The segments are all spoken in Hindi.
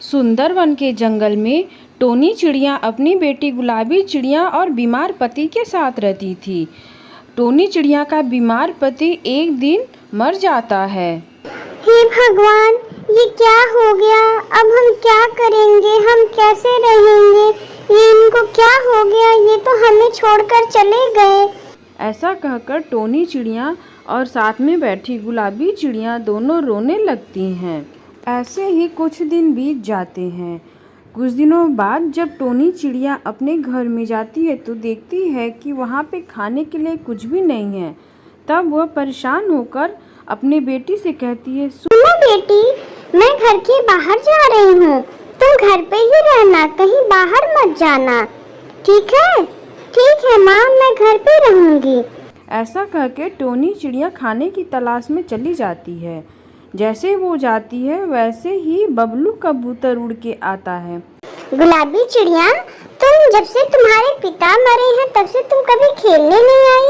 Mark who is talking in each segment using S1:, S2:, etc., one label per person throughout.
S1: सुंदरवन के जंगल में टोनी चिड़िया अपनी बेटी गुलाबी चिड़िया और बीमार पति के साथ रहती थी। टोनी चिड़िया का बीमार पति एक दिन मर जाता है।
S2: हे भगवान, ये क्या हो गया? अब हम क्या करेंगे? हम कैसे रहेंगे? ये इनको क्या हो गया? ये तो हमें छोड़कर चले गए।
S1: ऐसा कहकर टोनी चिड़िया और साथ में बैठी गुलाबी चिड़िया दोनों रोने लगती हैं। ऐसे ही कुछ दिन बीत जाते हैं। कुछ दिनों बाद जब टोनी चिड़िया अपने घर में जाती है तो देखती है कि वहाँ पे खाने के लिए कुछ भी नहीं है। तब वह परेशान होकर अपने बेटी से कहती है,
S2: सुनो बेटी, मैं घर के बाहर जा रही हूँ, तुम घर पे ही रहना, कहीं बाहर मत जाना, ठीक है? ठीक है माँ, मैं घर पे रहूँगी।
S1: ऐसा कहकर टोनी चिड़िया खाने की तलाश में चली जाती है। जैसे वो जाती है वैसे ही बबलू कबूतर उड़ के आता है।
S2: गुलाबी चिड़िया, तुम जब से तुम्हारे पिता मरे हैं तब से तुम कभी खेलने नहीं आई।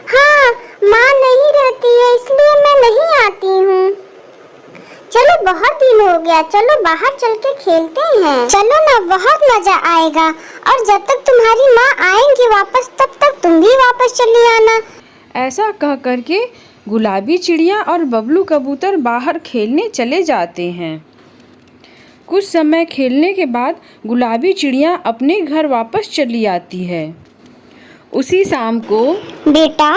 S2: हाँ, माँ नहीं रहती है इसलिए मैं नहीं आती हूँ। चलो बहुत दिन हो गया, चलो बाहर चल के खेलते हैं। चलो ना, बहुत मजा आएगा। और जब तक तुम्हारी माँ आएंगी वापस तब तक तुम भी वापस चली आना।
S1: ऐसा कह करके गुलाबी चिड़िया और बबलू कबूतर बाहर खेलने चले जाते हैं। कुछ समय खेलने के बाद गुलाबी चिड़िया अपने घर वापस चली आती है। उसी शाम को,
S2: बेटा,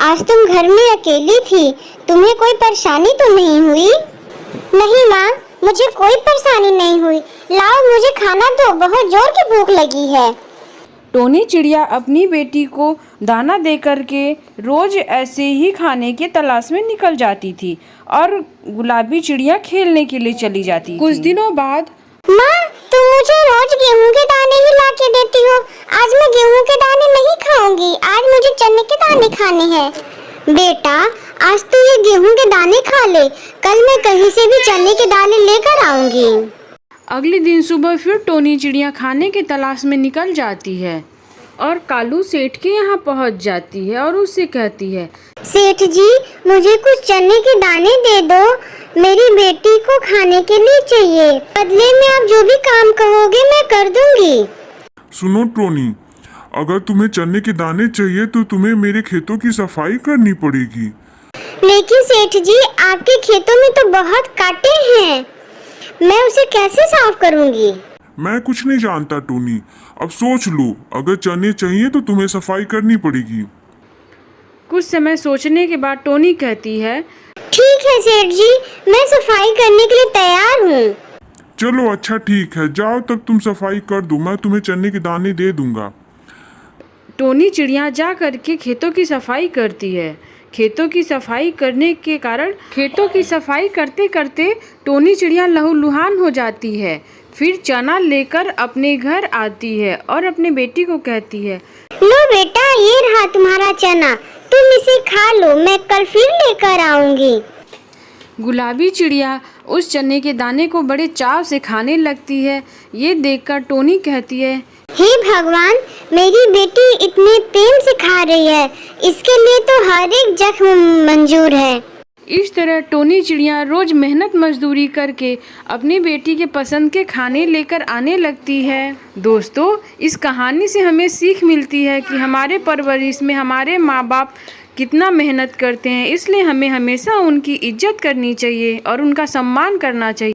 S2: आज तुम घर में अकेली थी, तुम्हें कोई परेशानी तो नहीं हुई? नहीं माँ, मुझे कोई परेशानी नहीं हुई। लाओ मुझे खाना दो, बहुत जोर की भूख लगी है।
S1: टोनी चिड़िया अपनी बेटी को दाना दे करके रोज ऐसे ही खाने के तलाश में निकल जाती थी और गुलाबी चिड़िया खेलने के लिए चली जाती थी। कुछ दिनों बाद,
S2: माँ, तुम मुझे रोज गेहूं के दाने ही ला के देती हो। आज मैं गेहूं के दाने नहीं खाऊंगी, आज मुझे चने के दाने खाने हैं। बेटा, आज तू ये गेहूं के दाने खा ले, कल मैं कहीं से भी चने के दाने लेकर आऊंगी।
S1: अगले दिन सुबह फिर टोनी चिड़िया खाने के तलाश में निकल जाती है और कालू सेठ के यहाँ पहुँच जाती है और उससे कहती है,
S2: सेठ जी, मुझे कुछ चने के दाने दे दो, मेरी बेटी को खाने के लिए चाहिए। बदले में आप जो भी काम कहोगे मैं कर दूंगी।
S3: सुनो टोनी, अगर तुम्हें चने के दाने चाहिए तो तुम्हें मेरे खेतों की सफाई करनी पड़ेगी।
S2: लेकिन सेठ जी, आपके खेतों में तो बहुत कांटे हैं, मैं उसे कैसे साफ करूंगी?
S3: मैं कुछ नहीं जानता टोनी, अब सोच लो, अगर चने चाहिए तो तुम्हें सफाई करनी पड़ेगी।
S1: कुछ समय सोचने के बाद टोनी कहती है,
S2: ठीक है सेठ जी, मैं सफाई करने के लिए तैयार हूँ।
S3: चलो अच्छा ठीक है, जाओ तब तुम सफाई कर दो, मैं तुम्हें चने के दाने दे दूंगा।
S1: टोनी चिड़िया जा करके खेतों की सफाई करती है। खेतों की सफाई करने के कारण खेतों की सफाई करते करते टोनी चिड़िया लहूलुहान हो जाती है। फिर चना लेकर अपने घर आती है और अपने बेटी को कहती है,
S2: लो बेटा, ये रहा तुम्हारा चना, तुम इसे खा लो, मैं कल फिर लेकर आऊंगी।
S1: गुलाबी चिड़िया उस चने के दाने को बड़े चाव से खाने लगती है। ये देखकर टोनी कहती है,
S2: हे भगवान, मेरी बेटी इतने प्रेम से खा रही है, इसके लिए तो हर एक जख्म मंजूर है।
S1: इस तरह टोनी चिड़िया रोज मेहनत मजदूरी करके अपनी बेटी के पसंद के खाने लेकर आने लगती है। दोस्तों, इस कहानी से हमें सीख मिलती है कि हमारे परवरिश में हमारे माँ बाप कितना मेहनत करते हैं, इसलिए हमें हमेशा उनकी इज्जत करनी चाहिए और उनका सम्मान करना चाहिए।